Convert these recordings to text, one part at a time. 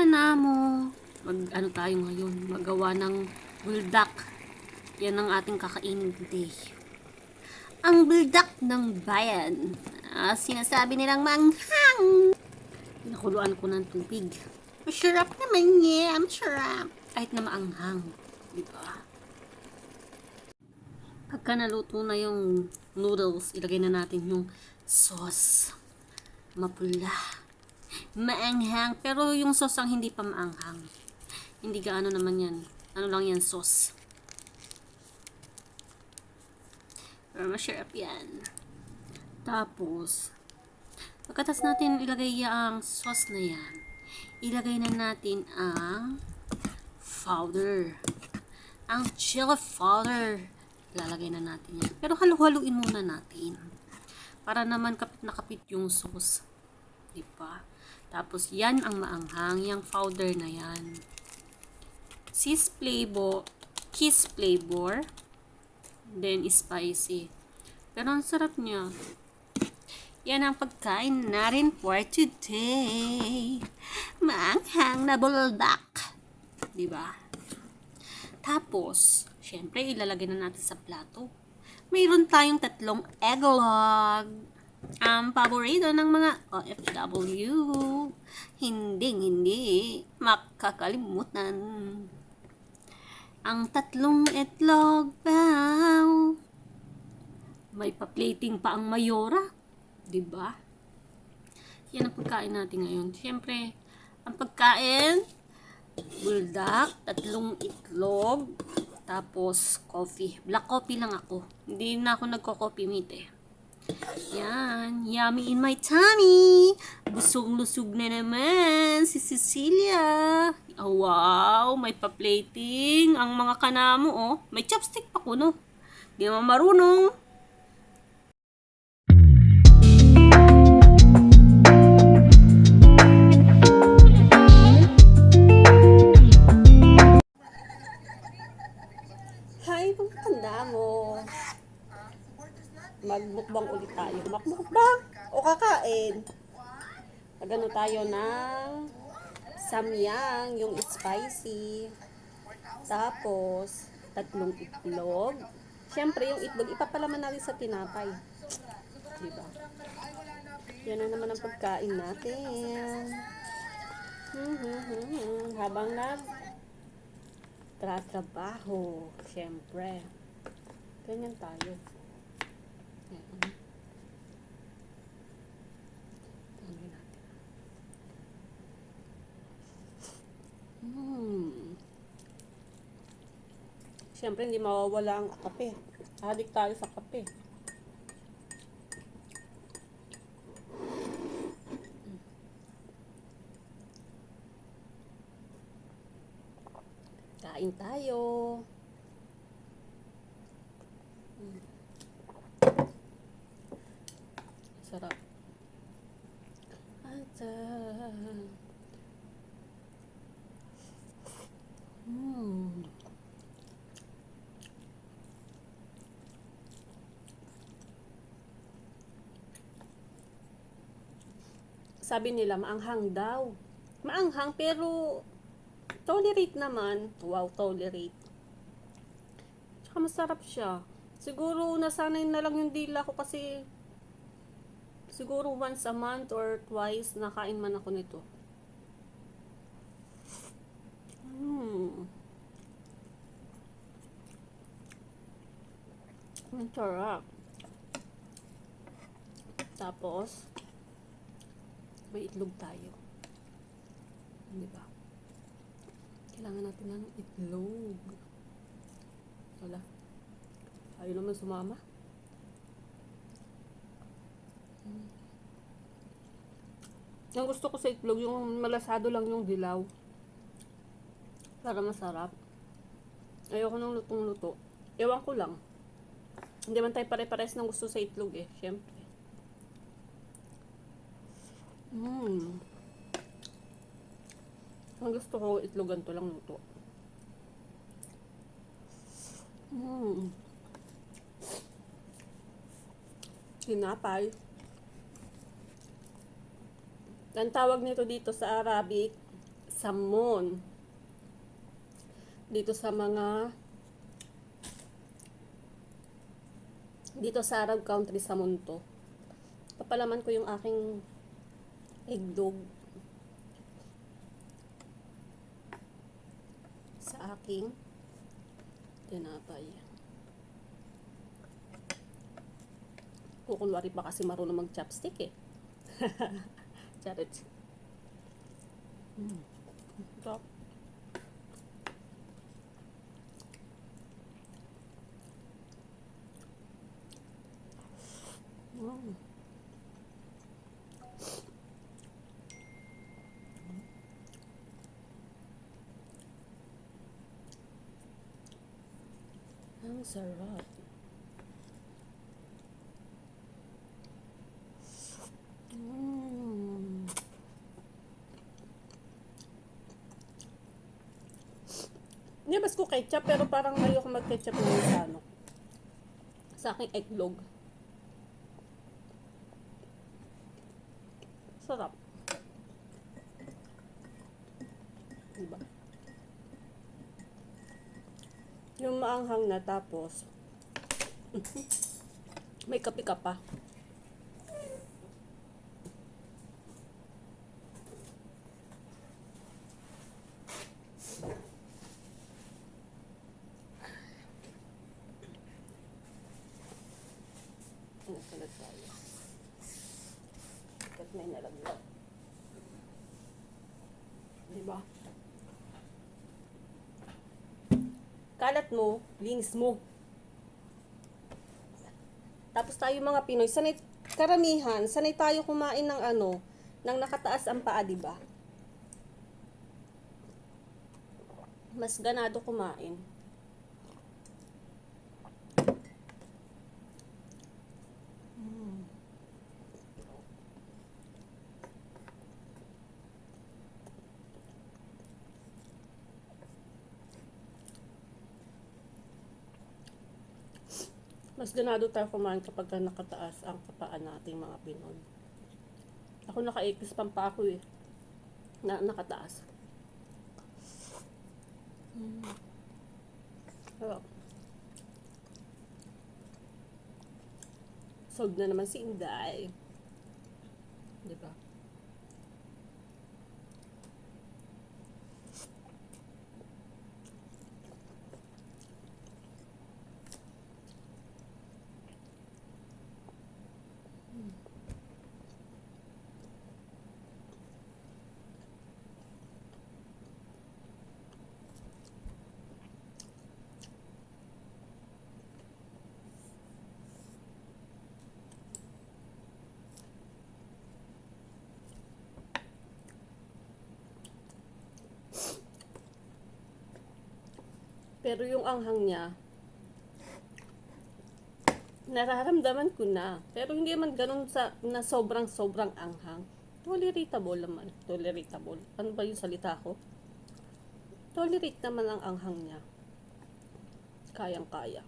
kanamo, ano tayo ngayon, magawa ng buldak. Yan ang ating kakainin today. Ang buldak ng bayan. Sinasabi nilang manghang. Pinakuluan ko ng tubig. Masarap naman niya, masarap. Kahit na maanghang. Diba? Pagka naluto na yung noodles, ilagay na natin yung sauce. Mapula. Maanghang. Pero yung sauce ang hindi pa maanghang. Hindi gaano naman yan. Ano lang yan, sauce. Pero masarap yan. Tapos, pagkatas natin ilagay ang sauce na yan, ilagay na natin ang powder. Ang chili powder. Lalagay na natin yan. Pero halu-haluin muna natin. Para naman kapit na kapit yung sauce. Diba? Tapos, yan ang maanghang. Yung powder na yan. Cheese flavor. Then, spicy. Pero, ang sarap niya. Yan ang pagkain natin for today. Maanghang na buldak. Diba? Tapos, syempre, ilalagay na natin sa plato. Mayroon tayong 3 eggnog. Ang paborito ng mga OFW. Hindi makakalimutan. Ang 3 itlog bao. May pa-plating pa ang mayora. Diba? Yan ang pagkain natin ngayon. Siyempre, ang pagkain, buldak, 3 itlog, tapos coffee. Black coffee lang ako. Hindi na ako nagko-coffee meat eh. Yan. Yummy in my tummy. Busog-lusog na naman si Cecilia. Oh, wow. May pa-plating. Ang mga kanamo, oh. May chopstick pa ko, no? Di naman marunong. Hi, mga kanamo. Magmukbang ulit tayo. Magmukbang o kakain. Magano tayo ng samyang, yung spicy. Tapos, 3 itlog. Siyempre, yung itlog, ipapalaman natin sa tinapay. Diba? Yan na naman ang pagkain natin. Habang trabaho. Siyempre. Ganyan tayo. Siyempre, hindi mawawala ang kape. Adik tayo sa kape. Kain tayo. Sarap. Sabi nila, maanghang daw. Maanghang, pero tolerate naman. Wow, tolerate. Tsaka masarap siya. Siguro, nasanay na lang yung dila ko kasi siguro once a month or twice nakain man ako nito. Ang sarap. Tapos, may itlog tayo. Diba? Kailangan natin ng itlog. Wala. Ayaw naman sumama. Ang gusto ko sa itlog, yung malasado lang yung dilaw. Para masarap. Ayoko nung lutong-luto. Ewan ko lang. Hindi man tayo pare-pares ng gusto sa itlog eh. Siyempre. Ang gusto ko, itlogan to lang luto. Tinapay. Ang tawag nito dito sa Arabic, salmon. Dito sa Arab country sa Munto. Papalaman ko yung aking eggdog sa aking tinapay. Kukunwari pa kasi marunong mag-chopstick eh. Charit. Top. Ang sarap. Nilabas ko ketchup pero parang ayoko mag-ketchup ngayon sa sa aking eggnog. Sarap. Diba? Yung maanghang na tapos may kape ka pa. Nagkalat tayo. Bakit may nalaglag? Diba? Kalat mo, linis mo. Tapos tayo mga Pinoy, sanay tayo kumain ng ng nakataas ang paa, diba? Mas ganado kumain. Mas ganado tayo kumain kapag nakataas ang kapaan nating mga Pinoy. Ako naka-ekis pampa ako eh. Nakataas. Solve na naman si Inday. Diba? Pero yung anghang niya, nararamdaman ko na. Pero hindi man ganun na sobrang anghang. Tolerable naman. Tolerable. Ano ba yung salita ko? Tolerate naman ang anghang niya. Kayang-kaya.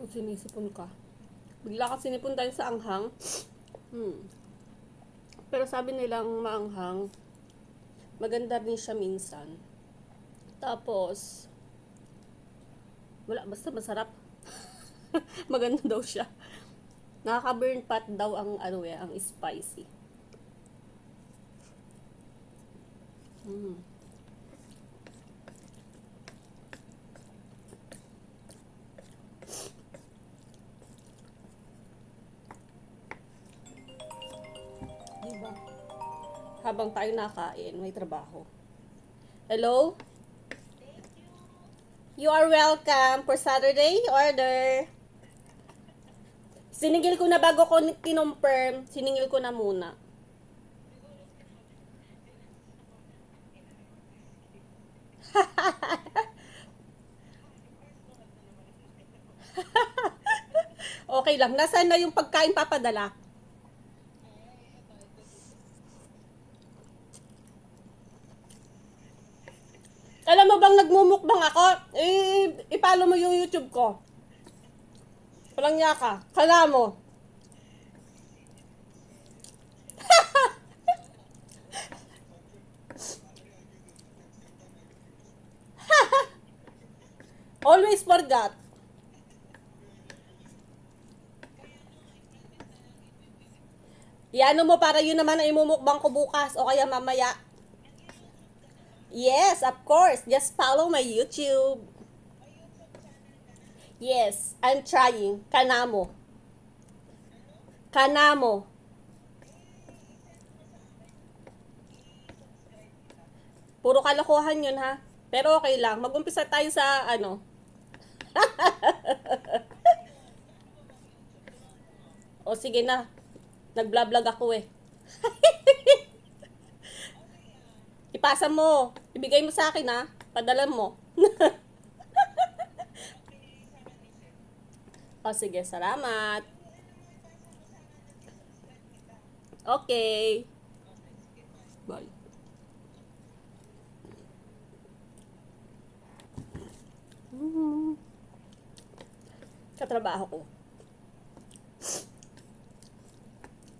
Sinisipon ka. Bigla ka sinipon tayo sa anghang. Pero sabi nilang maanghang, maganda rin siya minsan. Tapos, wala, basta masarap. Maganda daw siya. Nakaka-burn pot daw ang ang spicy. Diba? Habang tayo nakain, may trabaho. Hello? You are welcome for Saturday order. Siningil ko na bago ko kinonfirm. Siningil ko na muna. Okay lang. Nasaan na yung pagkain papadala? Alam mo bang nagmumukbang ako? I-follow mo yung YouTube ko. Walang niya ka. Kala mo. Always forgot. Iano mo para yun naman ang imumukbang ko bukas o kaya mamaya. Yes, of course. Just follow my YouTube. Yes, I'm trying. Kanamo. Kanamo. Puro kalokohan yun ha. Pero okay lang. Mag-umpisa tayo sa ano. O sige na. Nag-vlog ako eh. Ipasa mo. Ibigay mo sa akin ha. Padala mo. O sige, salamat. Okay. Bye. Katrabaho ko.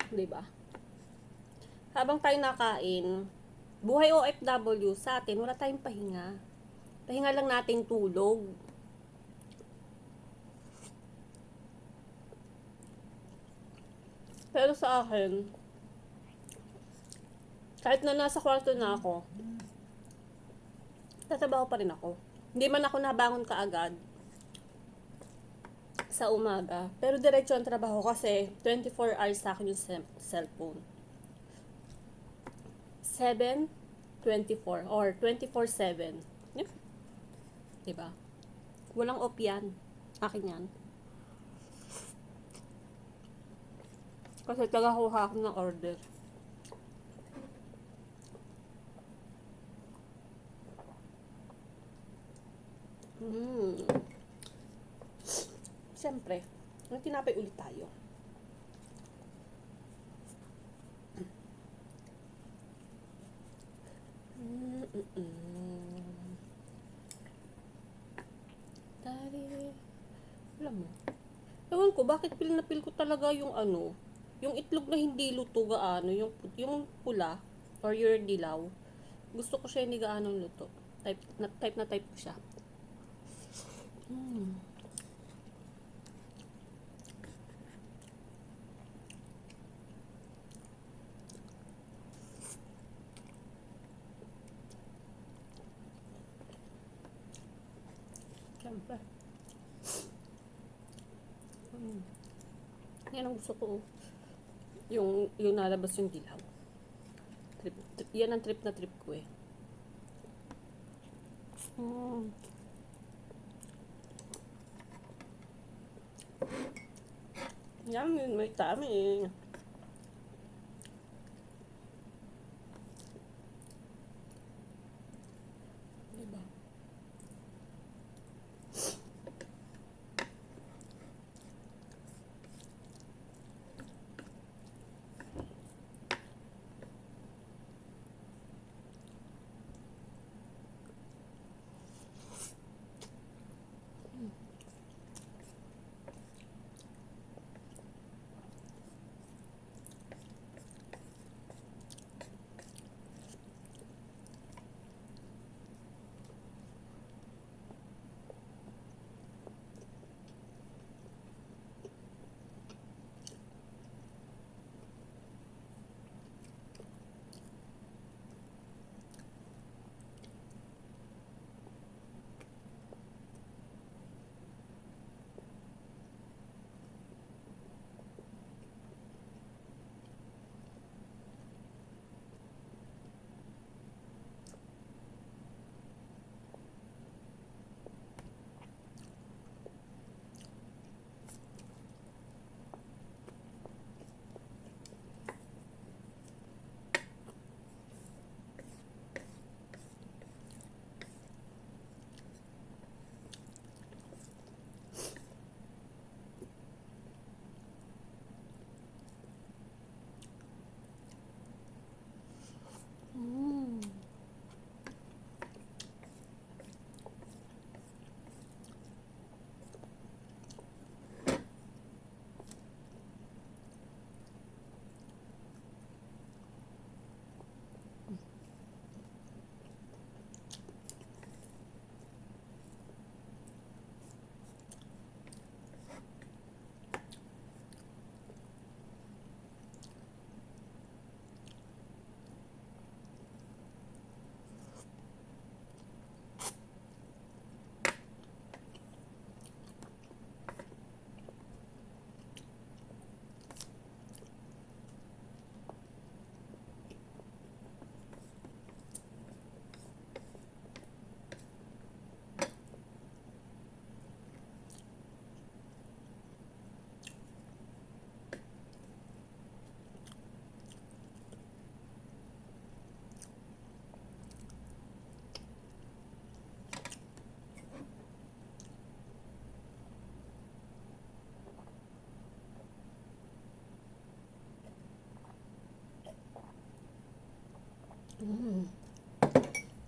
'Di ba? Habang tayo nakain, buhay OFW sa atin, wala tayong pahinga. Pahinga lang natin tulog. Pero sa akin, kahit na nasa kwarto na ako, tatrabaho pa rin ako. Hindi man ako nabangon kaagad sa umaga. Pero diretso ang trabaho kasi 24 hours sa akin yung cellphone. 7-24 or 24/7. Yeah. Diba? Walang off yan. Akin yan. Kasi taga-kuha ako ng order. Siyempre, may tinapay ulit tayo. Dari, alam mo, ewan ko, bakit pil na pil ko talaga yung ano, yung itlog na hindi luto gaano, yung pula, or your dilaw, gusto ko siya hindi gaano luto. Type na type ko siya. Siyempre. Yan ang gusto ko. Yung nalabas yung dilaw. Yan ang trip na trip ko eh. Yan, may tummy. Diba?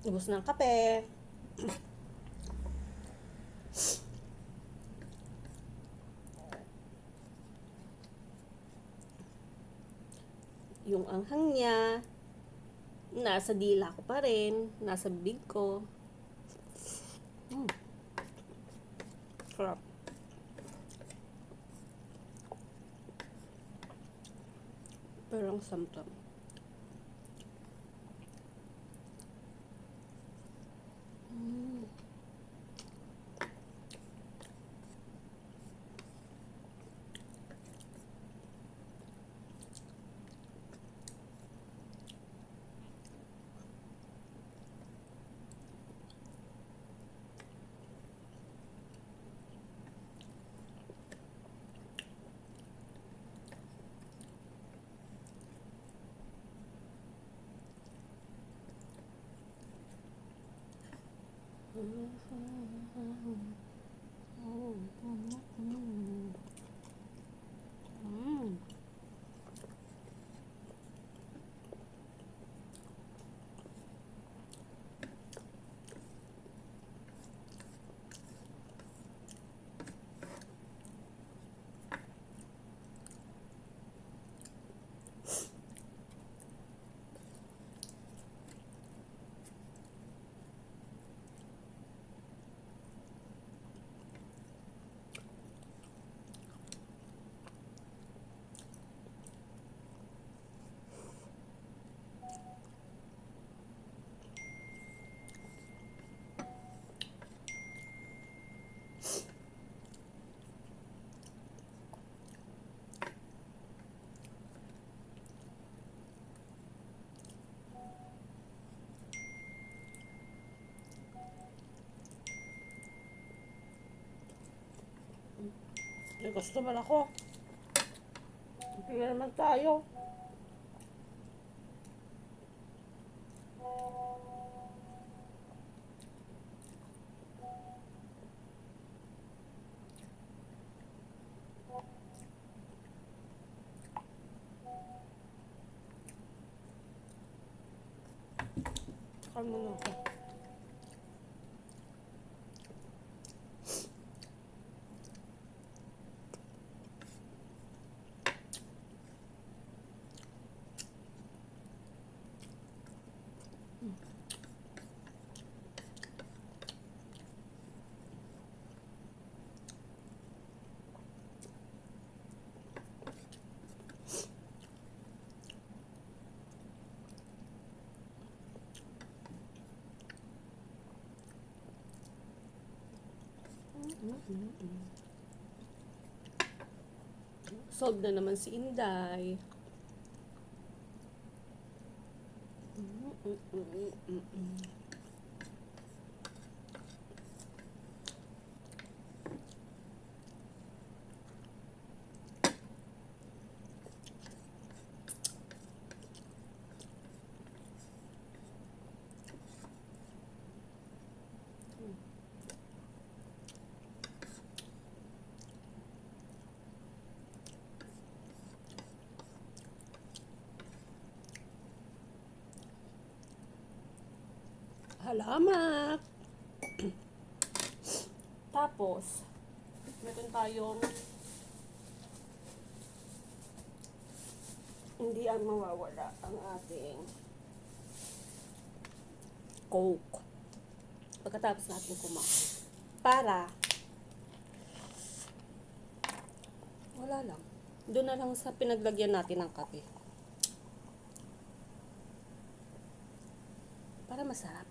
Ubus ng kape. Yung anghang niya, nasa dila ko pa rin, nasa bibig ko. Sarap. Pero ang samtam. May customer ako. Hindi naman tayo. Saka muna ako. Solve na naman si Inday. Salamat! Tapos, meron tayong hindi ang mawawala ang ating Coke. Pagkatapos natin kumain. Para wala lang. Doon na lang sa pinaglagyan natin ng kape. Para masarap.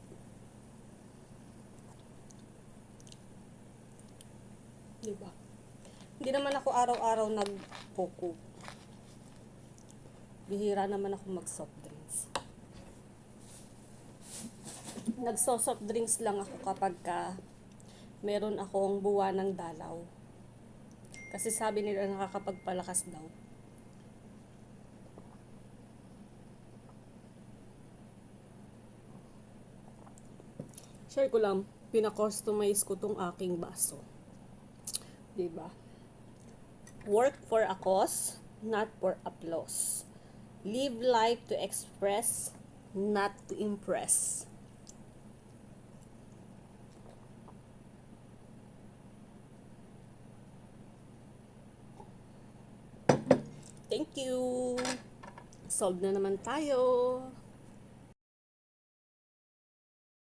Diba? Hindi naman ako araw-araw nag-coke. Bihira naman ako mag-soft drinks. Nagso-soft drinks lang ako kapag meron akong buwan ng dalaw. Kasi sabi nila nakakapagpalakas daw. Share ko lang, pina-customize ko tong aking baso. Diba? Work for a cause, not for applause. Live life to express not to impress. Thank you! Solve na naman tayo.